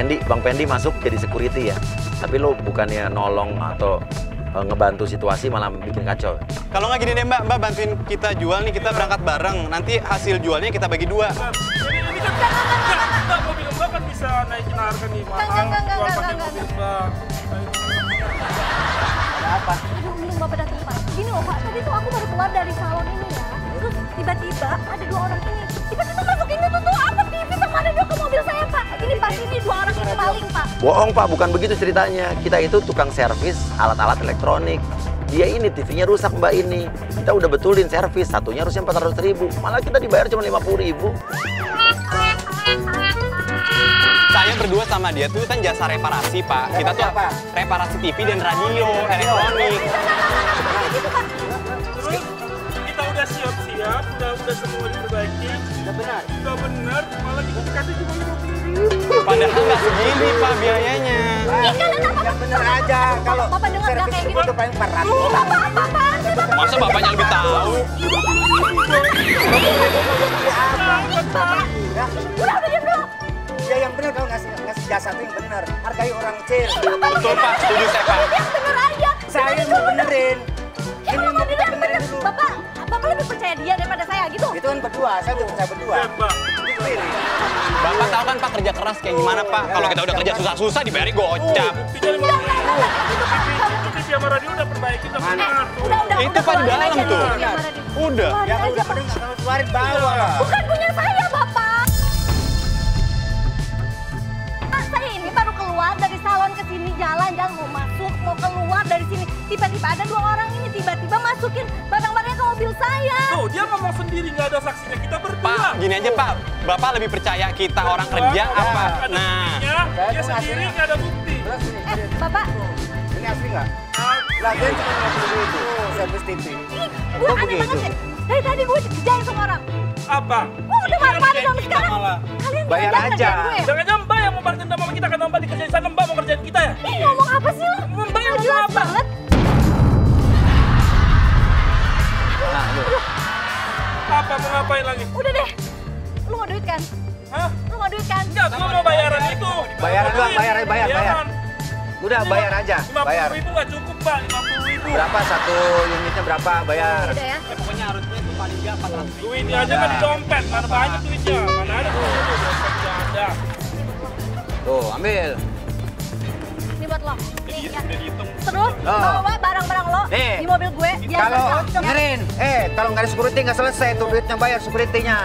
Bang Pendi masuk jadi security ya. Tapi lo bukannya nolong atau ngebantu situasi malah bikin kacau. Kalau nggak gini deh Mbak, Mbak bantuin kita jual nih, kita berangkat bareng. Nanti hasil jualnya kita bagi dua. Ini kan mobil Mbak kan bisa naikin harga nih mahal. Jual pakai mobil Mbak. Apa? Aduh, untung Bapak datang Pak. Gini loh Pak, tadi tuh aku baru keluar dari salon ini ya. Terus tiba-tiba ada dua orang ini. Tiba-tiba masuk ini tuh apa TV sama ada dua ke mobil saya Pak. Ini pasti ini dua orang ini maling Pak. Bohong Pak, bukan begitu ceritanya. Kita itu tukang servis alat-alat elektronik. Dia ini TV-nya rusak Mbak ini. Kita udah betulin servis, satunya harusnya 400.000. Malah kita dibayar cuma 50.000. Saya berdua sama dia tuh kan jasa reparasi Pak. Kita tuh reparasi TV dan radio, elektronik. Terus kita udah siap-siap, udah semua diperbaiki. Udah benar. Udah bener, malah kita dikasih cuma 50.000. Padahal nggak segini Pak biayanya. Yang bener aja. Kalau Bapak dengar nggak servis kayak itu gitu? paling 400. Bapak. Masa bapaknya lebih tahu? Udah diam dulu. Ya yang benar kalau ngasih jasa itu yang benar. Hargai orang kecil. Betul Pak, setuju saya Pak. Yang bener aja. Saya yang mau benerin. Ya Ini Bapak mau dulu kita yang bener. benerin dulu. Bapak lebih percaya dia daripada saya gitu. Itu kan berdua, saya udah percaya berdua. Mbak. Bapak tahu kan Pak kerja keras kayak gimana Pak? Kalau kita udah kerja susah-susah dibayar gocap. Buktinya 50.000. TV sama radio udah perbaiki, udah benar. Udah. Itu Pak di dalam tuh. Udah. Ya kalau udah pening kalau keluarin bawa lah. Bukan punya saya, Bapak. Saya ini baru keluar dari salon ke sini, jalan-jalan mau masuk, mau keluar dari sini. Tiba-tiba ada dua orang ini tiba-tiba masukin barang-barangnya ke mobil saya. Tuh, dia ngomong sendiri, nggak ada saksinya. Kita berdua. Pak, gini aja Pak. Bapak lebih percaya kita orang kerja apa? Ada Nah, buktinya, dia sendiri nggak ada bukti. Terus ini, Bapak, ini asli nggak? Lagian cuma 50.000 servis TV. gue aneh banget deh. Dari tadi gue dikerjain sama orang. Apa? Gue udah marah-marah dong sekarang. Kalian Bayar jangan aja. ngerjain gue ya? Jangan-jangan Mbak yang mau bantuin sama kita, kan Mbak dikerjain sana, Mbak mau kerjain kita ya? Ih, ngomong apa sih lo? Mbak yang Nggak jelas ngomong apa? banget. Apa, mau ngapain lagi? Udah deh. Lu mau duit kan? Hah? Lu mau duit kan? Enggak, gua mau bayaran itu. Bayaran doang, bayar. Udah bayar aja, bayar. 50.000 nggak cukup, Mbak. 50.000. Berapa satu unitnya berapa? Bayar. Udah ya. pokoknya harusnya itu paling nggak 400. Duitnya aja kan di dompet, mana banyak duitnya? Mana ada duitnya, dompet nggak ada. Tuh, ambil. Ini buat lo. Nih, ya. Udah dihitung. Terus Oh. bawa barang-barang lo Nih. di mobil gue. Biar Kalau selesai, ya. ngerin, kalau nggak ada security nggak selesai tuh duitnya bayar security-nya.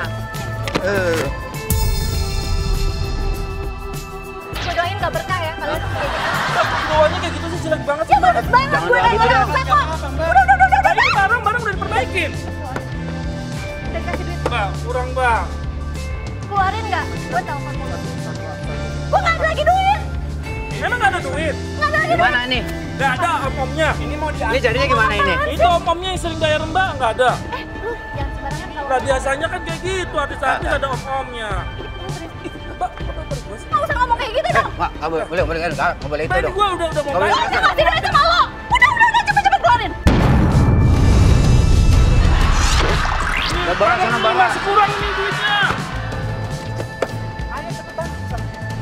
Gue doain gak berkah ya kalian kayak gitu. Bawahnya kayak gitu sih jelek banget Ya sih, Mbak. bagus banget Jangan gue doa gitu udah deh. selesai kok. Udah. Tadi barang-barang udah diperbaikin. Udah kasih duit. Mbak, kurang, Mbak. Keluarin nggak? Gue telepon mulu. Gue nggak ada lagi duit. Emang nggak ada duit? Nggak ada lagi duit. Gimana nih? Nggak ada om-omnya. Ini jadinya gimana ini? Itu om-omnya yang sering bayar Mbak, nggak ada. Lu jangan sembarangan kalau. Nah, biasanya kan kayak gitu, artis-artis ada om-omnya. Mbak, gue sih. Nggak usah ngomong kayak gitu dong. Nggak boleh itu Tadi dong. gue udah mau Nggak boleh. bayar. Gue ngasih duit sama lo. Udah, cepet-cepet keluarin. Bawa sana bawa. Masih kurang nih duitnya.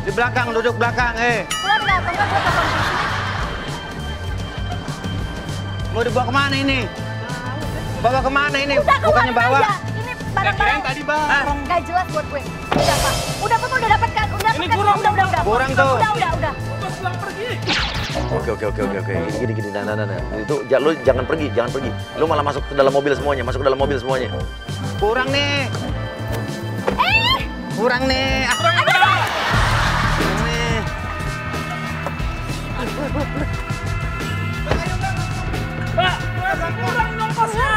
Di belakang, duduk belakang, Keluarin nggak? Atau nggak gue telepon polisi. Mau dibawa kemana ini? Bawa kemana ini? Udah Bukannya keluarin bawa. aja. Ini barang-barang. tadi Bang. Nggak jelas buat gue. Udah Pak. Udah Bapak udah dapat kan? Udah Ini kan? kurang. Udah. Kurang tuh. Udah. Gue pulang pergi. Oke. Gini. Nah. Itu lu jangan pergi. Lu malah masuk ke dalam mobil semuanya. Kurang nih. Kurang nih. Kurang apa? Nih. Mbak, kurang ongkosnya.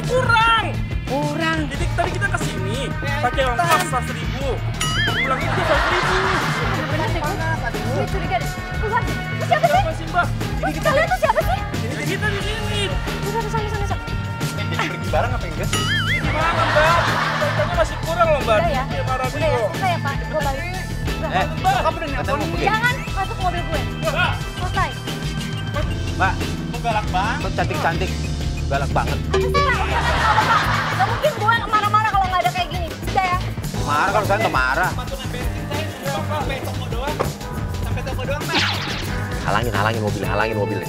Kurang. Kurang. Jadi tadi kita kesini pakai ongkos 100.000. Pulangnya juga 100.000. Bener deh gue. Gue curiga deh. Keluar deh. Lu siapa sih? Apa sih, Mbak? Lu kalian tuh siapa sih? Ini kita di sini. Udah, sana. Pergi bareng apa enggak sih? Gimana, Mbak? Kayaknya masih kurang loh, Mbak. Udah ya. Dia marah Udah ya, dulu. selesai ya Pak. Gue balik. Udah. Mbak, Katanya mau pergi. Jangan masuk mobil gue. Mbak. Selesai. Mbak, Kok galak Bang? kok cantik-cantik. Galak banget. Apa sih Pak? Gak mungkin gue marah-marah kalau nggak ada kayak gini. Udah ya. Marah kalau saya nggak marah. Patungan bensin saya sudah besok mau doang. doang, Mbak. Halangin mobilnya.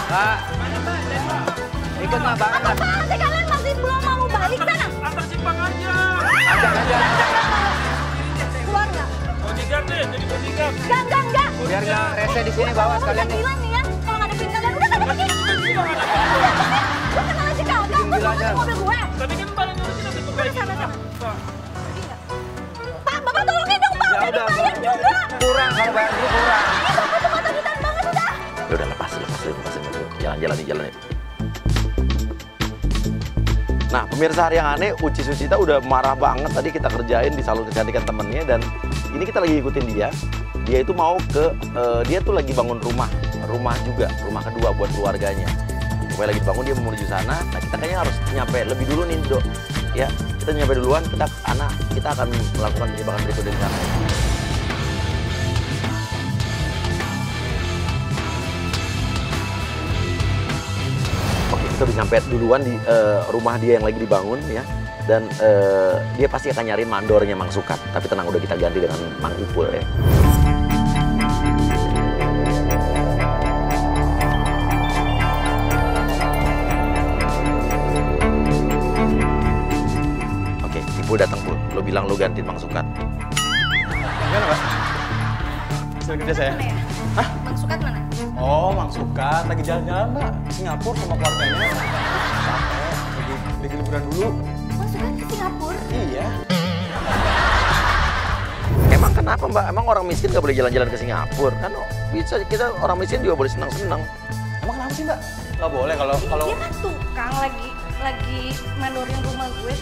Mbak. Ikut Mbak, Mbak. Apaan sih kalian masih belum mau balik sana? Antar simpang aja. Ajak aja. Keluar nggak? Bodyguard deh, jadi bodyguard. Enggak. Biar nggak rese di sini bawa sekalian nih. Bilang nih ya, kalau ngadepin kalian udah sana pergi. Lu kenal aja kagak? Lu masuk mobil gue. Tadi kan Mbak yang kita tutup kayak gitu. Sana. Pak. Pak, Bapak tolongin dong, Pak. Udah dibayar juga. Kurang kalau bayar dulu kurang. Ini Bapak tuh mata-mataan banget udah. Ya udah lepasin. Jalan. Nah, pemirsa Hari Yang Aneh, Uci Sucita udah marah banget tadi kita kerjain di salon kecantikan temennya, dan ini kita lagi ikutin dia. Dia itu mau ke, dia tuh lagi bangun rumah juga, rumah kedua buat keluarganya. Pokoknya lagi bangun, dia mau menuju sana. Nah, kita kayaknya harus nyampe lebih dulu nih, Dok. Ya, kita nyampe duluan, kita akan melakukan penyebaran berikutnya di sana. Kita udah nyampe duluan di rumah dia yang lagi dibangun ya, dan dia pasti akan nyariin mandornya Mang Sukat. Tapi tenang, udah kita ganti dengan Mang Ipul ya. Oke, Ipul datang Pul. Lo bilang lo gantiin Mang Sukat. Gimana, Mbak? Hasil kerja saya? Mana ya? Hah? Mang Sukat mana? Oh, Mang Sukat lagi jalan-jalan, Mbak. Ke Singapura sama keluarganya. Capek, lagi liburan dulu. Mang Sukat ke Singapura? Iya. Emang kenapa Mbak? Emang orang miskin nggak boleh jalan-jalan ke Singapura? Kan bisa, kita orang miskin juga boleh senang-senang. Emang kenapa sih, Mbak? Nggak boleh kalau... Dia kan tukang lagi mandorin rumah gue.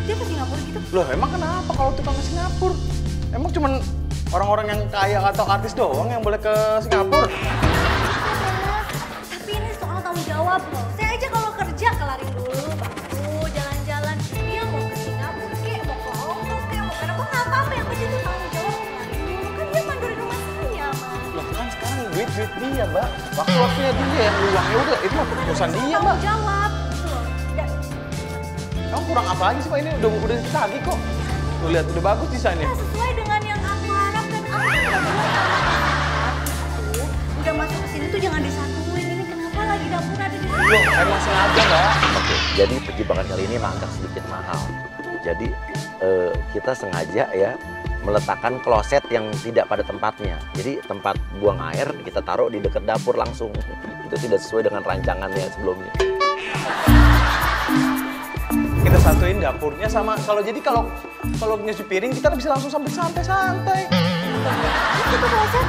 Dia ke Singapura gitu. Loh, emang kenapa kalau tukang ke Singapura? Emang cuman orang-orang yang kaya atau artis doang yang boleh ke Singapura? Tapi ini soal tanggung jawab loh. Saya aja kalau kerja kelarin dulu, baru jalan-jalan. Dia mau ke Singapura, kayak mau ke Hongkong, kayak mau ke apa, nggak apa-apa. Yang penting itu tanggung jawab kelarin dulu. Kan dia mandorin rumah saya, Mas. Loh, kan sekarang duit dia, Mbak. Waktu-waktunya dia, uangnya udah, itu mah keputusan dia, Mbak. Tanggung jawab. Gitu loh. Kamu kurang apa lagi sih, Pak? Ini udah ditagih kok. Tuh lihat, udah bagus desainnya. Ya, sesuai dengan yang aku harapkan. Aku udah bilang tuh, udah masuk ke sini tuh jangan disatuin. Ini kenapa lagi dapur ada di sini? Loh, emang sengaja, Mbak. Oke, jadi perjebakan kali ini emang agak sedikit mahal. Jadi kita sengaja ya meletakkan kloset yang tidak pada tempatnya. Jadi tempat buang air kita taruh di dekat dapur langsung. Itu tidak sesuai dengan rancangannya sebelumnya. Kita satuin dapurnya sama kalau nyuci piring kita bisa langsung sambil santai-santai. Itu kloset.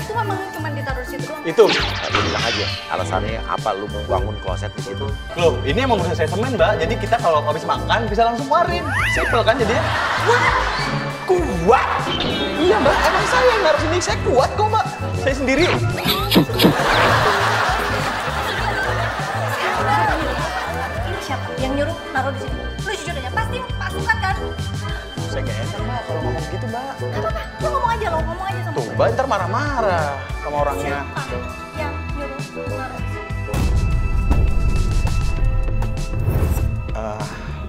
Itu memang cuma ditaruh di situ doang. Itu. Lu bilang aja alasannya apa lu mau bangun kloset di situ. Loh, ini emang udah saya semen, Mbak. Jadi kita kalau habis makan bisa langsung keluarin. Simple kan jadinya? Kuat. Iya, Mbak. Emang saya yang naruh sini. Saya kuat kok, Mbak. Saya sendiri. Ini siapa yang nyuruh naruh di situ? Lu jujur aja, pasti Pak Sukat kan? Saya nggak enak, Mbak, kalau ngomong gitu, Mbak. Gak apa-apa, lu ngomong aja sama Tuh, Mbak ntar marah-marah sama orangnya. siapa yang nyuruh naruh di situ?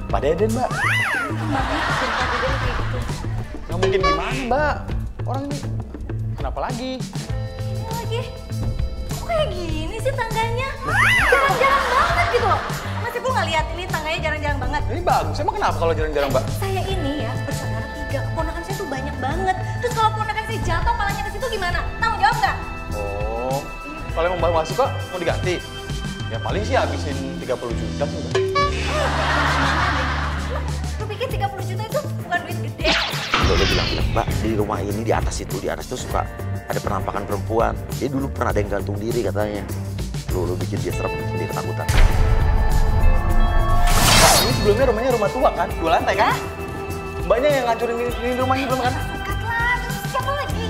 Pak Deden, Mbak. Banget sih Pak Deden kayak gitu. Nggak mungkin gimana, Mbak. Orang ini kenapa lagi? Ini lagi, kok kayak gini sih tangganya? Jarang-jarang banget gitu loh. Masih pun nggak lihat ini tangganya jarang-jarang banget. Ini bagus. Emang kenapa kalau jarang-jarang, Mbak? Saya ini ya bersaudara 3, keponakan saya tuh banyak banget. Terus kalau keponakan saya jatuh palanya ke situ gimana? Tanggung jawab nggak? Oh, kalau emang Mbak nggak suka, mau diganti? Ya paling sih habisin 30 juta sih, Mbak. Lu pikir 30 juta itu bukan duit gede? Lo bilang, Mbak, di rumah ini di atas itu suka ada penampakan perempuan. Dia dulu pernah ada yang gantung diri katanya. Lu bikin dia serem, bikin dia ketakutan. Mbak, ini sebelumnya rumahnya rumah tua kan? 2 lantai kan? Mbaknya yang ngancurin ini rumahnya belum kan? Sukat lah, terus siapa lagi?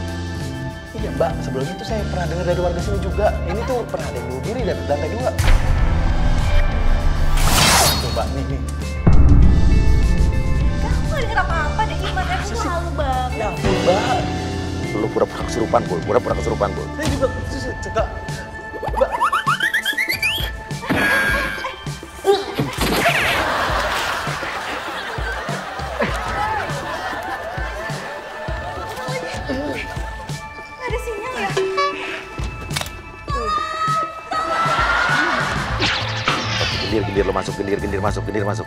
Iya, Mbak. Sebelumnya tuh saya pernah dengar dari warga sini juga. Ini tuh pernah ada yang bunuh diri dari lantai 2. Tuh, Mbak, nih. Kamu gak denger apa-apa deh, Mas. Aku tuh halu banget. Ya ampun, Mbak. Lu pura-pura kesurupan, Pul. Pura-pura kesurupan, Pul. Saya juga suka. Mbak. Gendir lo masuk, gendir masuk.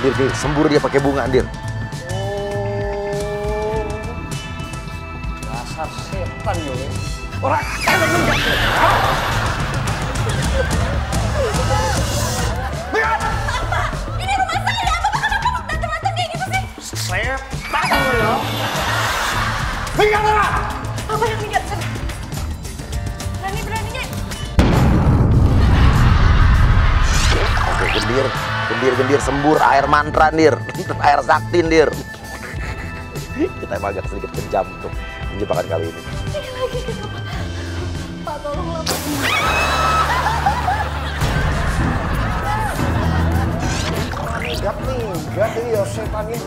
Oke, Dir, sembur dia pakai bunga, Dir. Dasar setan yo. Pak, ini rumah saya. Bapak kenapa datang-datang kayak gitu sih? Setan yo. Minggat sana. Apa yang minggat sana? Berani-beraninya. Oke, gendir sembur air mantra, Dir. Air sakti, Dir. Kita emang agak sedikit kejam untuk menjebakan kali ini. Ini lagi kenapa? Pak, tolonglah Pak. Minggat ini ya setan ini.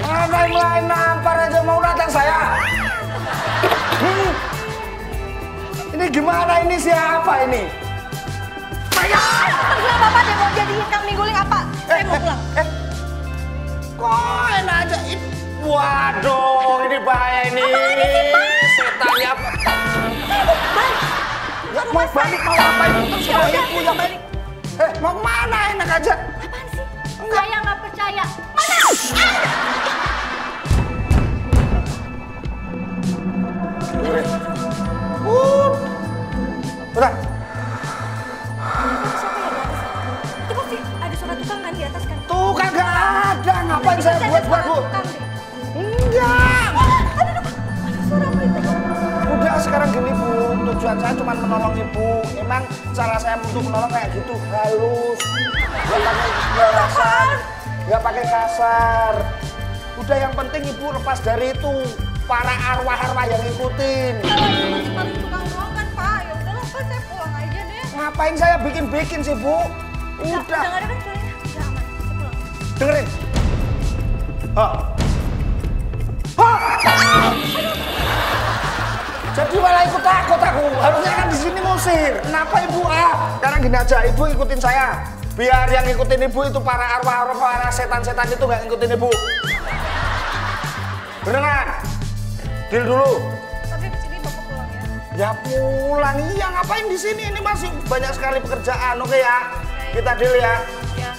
Mana yang lain nampar aja mau datang saya? Ini gimana ini siapa ini? Terserah Bapak deh mau jadi kambing guling apa? Saya mau pulang. Kok enak aja ini? Waduh, ini bahaya ini. Setannya apa? Balik. Ya mau balik mau apa ini? Terserah Ya udah, ibu saya yang balik. mau kemana enak aja? Apaan sih? Saya nggak percaya. Mana? Udah. Siapa ya di atas? Itu pasti ada suara tukang kan di atas kan? Tuh kagak ada. Ngapain saya buat-buat, Bu? Tukang deh. Enggak. Ada suara apa itu? Udah sekarang gini, Bu. Tujuan saya cuma menolong Ibu. Emang cara saya untuk menolong kayak gitu halus. Nggak pakai kekerasan. Nggak pakai kasar. Udah yang penting Ibu lepas dari itu. Para arwah-arwah yang ngikutin. Masih paling tukang doang kan Pak? Ya udahlah Pak, saya pulang aja deh. Ngapain saya bikin-bikin sih, Bu? Udah Udah. nggak ada kan suaranya? Udah aman, saya pulang. Dengerin. Jadi malah ikut takut aku. Harusnya kan di sini ngusir. Kenapa Ibu? Sekarang gini aja, Ibu ikutin saya. Biar yang ngikutin Ibu itu para arwah-arwah, para setan-setan itu nggak ngikutin Ibu. Bener nggak? Deal dulu. Tapi abis ini Bapak pulang ya. Ya pulang. Iya, ngapain di sini? Ini masih banyak sekali pekerjaan. Oke ya. Kita deal ya. Ya.